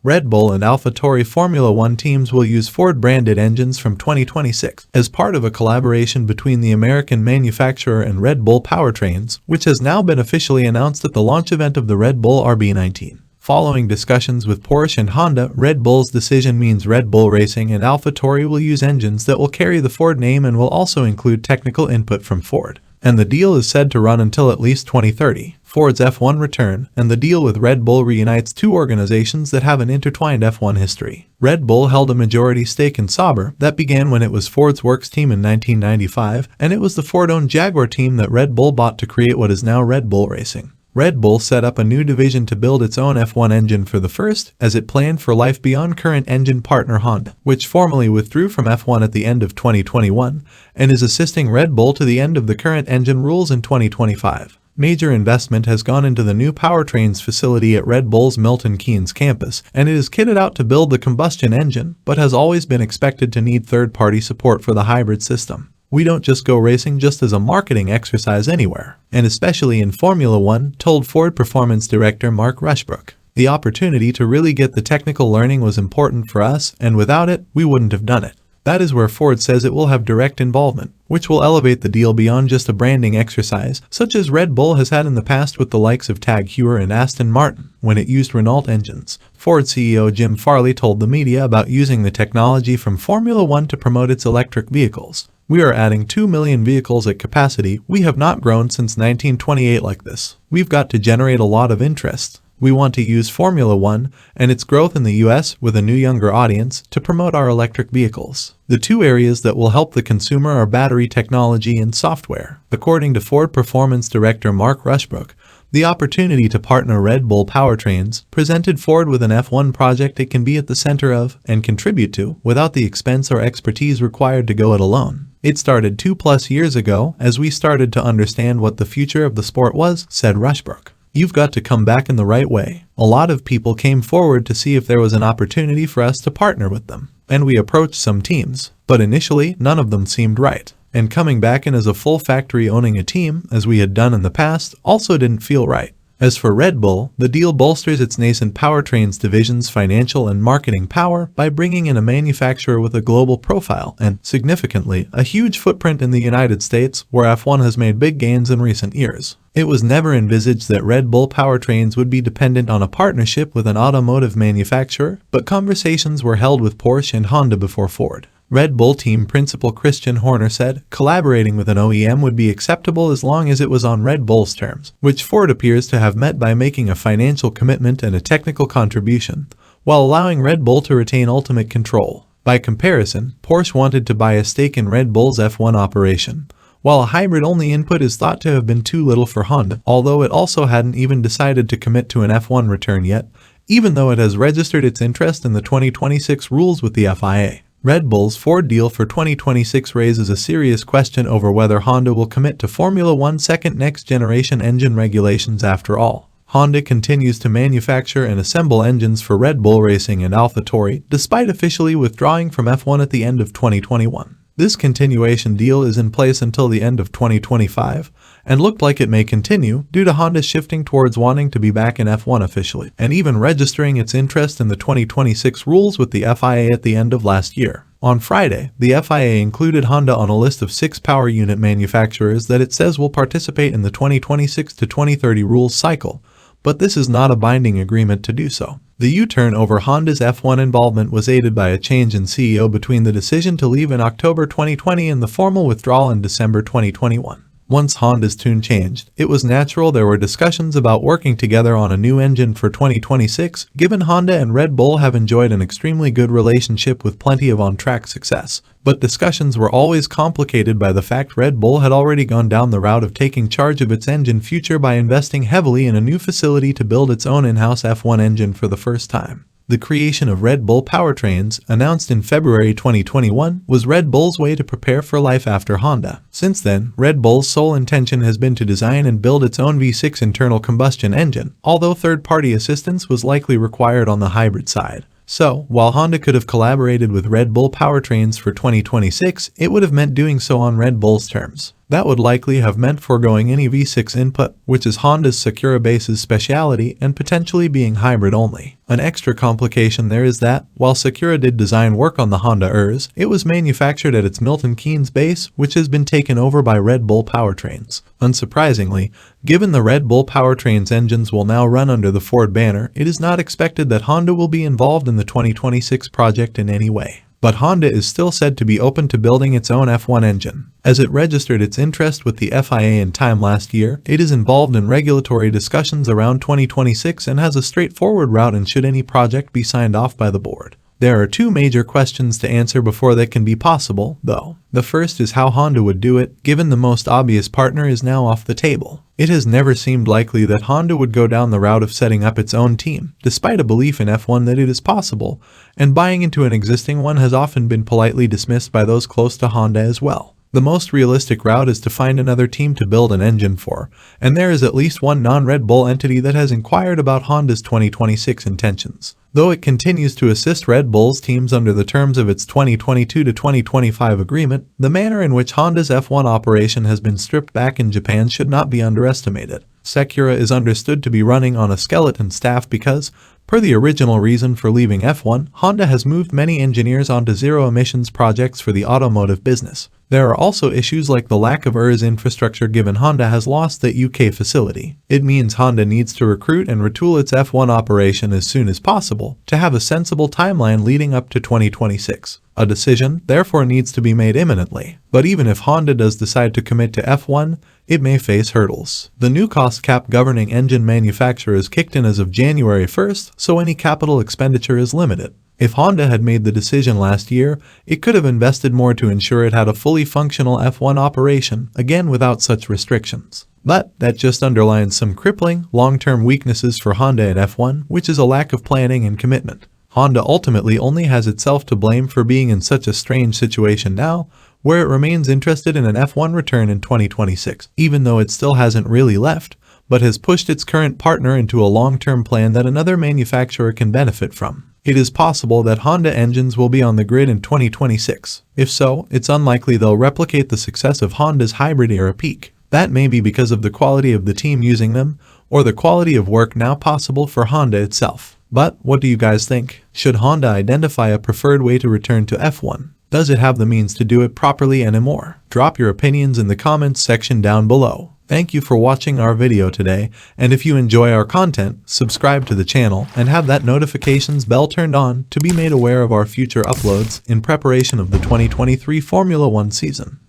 Red Bull and AlphaTauri Formula 1 teams will use Ford-branded engines from 2026 as part of a collaboration between the American manufacturer and Red Bull Powertrains, which has now been officially announced at the launch event of the Red Bull RB19. Following discussions with Porsche and Honda, Red Bull's decision means Red Bull Racing and AlphaTauri will use engines that will carry the Ford name and will also include technical input from Ford. And the deal is said to run until at least 2030. Ford's F1 return, and the deal with Red Bull reunites two organizations that have an intertwined F1 history. Red Bull held a majority stake in Sauber that began when it was Ford's works team in 1995, and it was the Ford-owned Jaguar team that Red Bull bought to create what is now Red Bull Racing. Red Bull set up a new division to build its own F1 engine for the first, as it planned for life beyond current engine partner Honda, which formally withdrew from F1 at the end of 2021, and is assisting Red Bull to the end of the current engine rules in 2025. Major investment has gone into the new powertrains facility at Red Bull's Milton Keynes campus, and it is kitted out to build the combustion engine, but has always been expected to need third-party support for the hybrid system. We don't just go racing just as a marketing exercise anywhere, and especially in Formula 1, told Ford Performance Director Mark Rushbrook. The opportunity to really get the technical learning was important for us, and without it, we wouldn't have done it. That is where Ford says it will have direct involvement, which will elevate the deal beyond just a branding exercise, such as Red Bull has had in the past with the likes of Tag Heuer and Aston Martin, when it used Renault engines. Ford CEO Jim Farley told the media about using the technology from Formula 1 to promote its electric vehicles. We are adding 2 million vehicles at capacity. We have not grown since 1928 like this. We've got to generate a lot of interest. We want to use Formula 1 and its growth in the US with a new younger audience to promote our electric vehicles. The two areas that will help the consumer are battery technology and software. According to Ford Performance Director Mark Rushbrook, the opportunity to partner Red Bull Powertrains presented Ford with an F1 project it can be at the center of and contribute to without the expense or expertise required to go it alone. It started 2+ years ago as we started to understand what the future of the sport was, said Rushbrook. You've got to come back in the right way. A lot of people came forward to see if there was an opportunity for us to partner with them, and we approached some teams, but initially none of them seemed right. And coming back in as a full factory owning a team, as we had done in the past, also didn't feel right. As for Red Bull, the deal bolsters its nascent powertrains division's financial and marketing power by bringing in a manufacturer with a global profile and, significantly, a huge footprint in the United States, where F1 has made big gains in recent years. It was never envisaged that Red Bull Powertrains would be dependent on a partnership with an automotive manufacturer, but conversations were held with Porsche and Honda before Ford. Red Bull team principal Christian Horner said, collaborating with an OEM would be acceptable as long as it was on Red Bull's terms, which Ford appears to have met by making a financial commitment and a technical contribution, while allowing Red Bull to retain ultimate control. By comparison, Porsche wanted to buy a stake in Red Bull's F1 operation, while a hybrid-only input is thought to have been too little for Honda, although it also hadn't even decided to commit to an F1 return yet, even though it has registered its interest in the 2026 rules with the FIA. Red Bull's Ford deal for 2026 raises a serious question over whether Honda will commit to Formula 1's second next-generation engine regulations after all. Honda continues to manufacture and assemble engines for Red Bull Racing and AlphaTauri, despite officially withdrawing from F1 at the end of 2021. This continuation deal is in place until the end of 2025, and looked like it may continue due to Honda shifting towards wanting to be back in F1 officially, and even registering its interest in the 2026 rules with the FIA at the end of last year. On Friday, the FIA included Honda on a list of 6 power unit manufacturers that it says will participate in the 2026 to 2030 rules cycle, but this is not a binding agreement to do so. The U-turn over Honda's F1 involvement was aided by a change in CEO between the decision to leave in October 2020 and the formal withdrawal in December 2021. Once Honda's tune changed, it was natural there were discussions about working together on a new engine for 2026, given Honda and Red Bull have enjoyed an extremely good relationship with plenty of on-track success. But discussions were always complicated by the fact Red Bull had already gone down the route of taking charge of its engine future by investing heavily in a new facility to build its own in-house F1 engine for the first time. The creation of Red Bull Powertrains, announced in February 2021, was Red Bull's way to prepare for life after Honda. Since then, Red Bull's sole intention has been to design and build its own V6 internal combustion engine, although third-party assistance was likely required on the hybrid side. So, while Honda could have collaborated with Red Bull Powertrains for 2026, it would have meant doing so on Red Bull's terms. That would likely have meant foregoing any V6 input, which is Honda's Sakura base's speciality, and potentially being hybrid only. An extra complication there is that, while Sakura did design work on the Honda Urz, it was manufactured at its Milton Keynes base, which has been taken over by Red Bull Powertrains. Unsurprisingly, given the Red Bull Powertrains engines will now run under the Ford banner, it is not expected that Honda will be involved in the 2026 project in any way. But Honda is still said to be open to building its own F1 engine. As it registered its interest with the FIA in time last year, it is involved in regulatory discussions around 2026 and has a straightforward route in should any project be signed off by the board. There are two major questions to answer before that can be possible, though. The first is how Honda would do it, given the most obvious partner is now off the table. It has never seemed likely that Honda would go down the route of setting up its own team, despite a belief in F1 that it is possible, and buying into an existing one has often been politely dismissed by those close to Honda as well. The most realistic route is to find another team to build an engine for, and there is at least one non-Red Bull entity that has inquired about Honda's 2026 intentions. Though it continues to assist Red Bull's teams under the terms of its 2022 to 2025 agreement, the manner in which Honda's F1 operation has been stripped back in Japan should not be underestimated. Sakura is understood to be running on a skeleton staff because, per the original reason for leaving F1, Honda has moved many engineers onto zero-emissions projects for the automotive business. There are also issues like the lack of Urz infrastructure given Honda has lost that UK facility. It means Honda needs to recruit and retool its F1 operation as soon as possible to have a sensible timeline leading up to 2026. A decision, therefore, needs to be made imminently. But even if Honda does decide to commit to F1, it may face hurdles. The new cost cap governing engine manufacturers kicked in as of January 1st, so any capital expenditure is limited. If Honda had made the decision last year, it could have invested more to ensure it had a fully functional F1 operation, again without such restrictions. But that just underlines some crippling, long-term weaknesses for Honda at F1, which is a lack of planning and commitment. Honda ultimately only has itself to blame for being in such a strange situation now, where it remains interested in an F1 return in 2026, even though it still hasn't really left, but has pushed its current partner into a long-term plan that another manufacturer can benefit from. It is possible that Honda engines will be on the grid in 2026. If so, it's unlikely they'll replicate the success of Honda's hybrid era peak. That may be because of the quality of the team using them, or the quality of work now possible for Honda itself. But what do you guys think? Should Honda identify a preferred way to return to F1? Does it have the means to do it properly and more? Drop your opinions in the comments section down below. Thank you for watching our video today, and if you enjoy our content, subscribe to the channel and have that notifications bell turned on to be made aware of our future uploads in preparation of the 2023 Formula 1 season.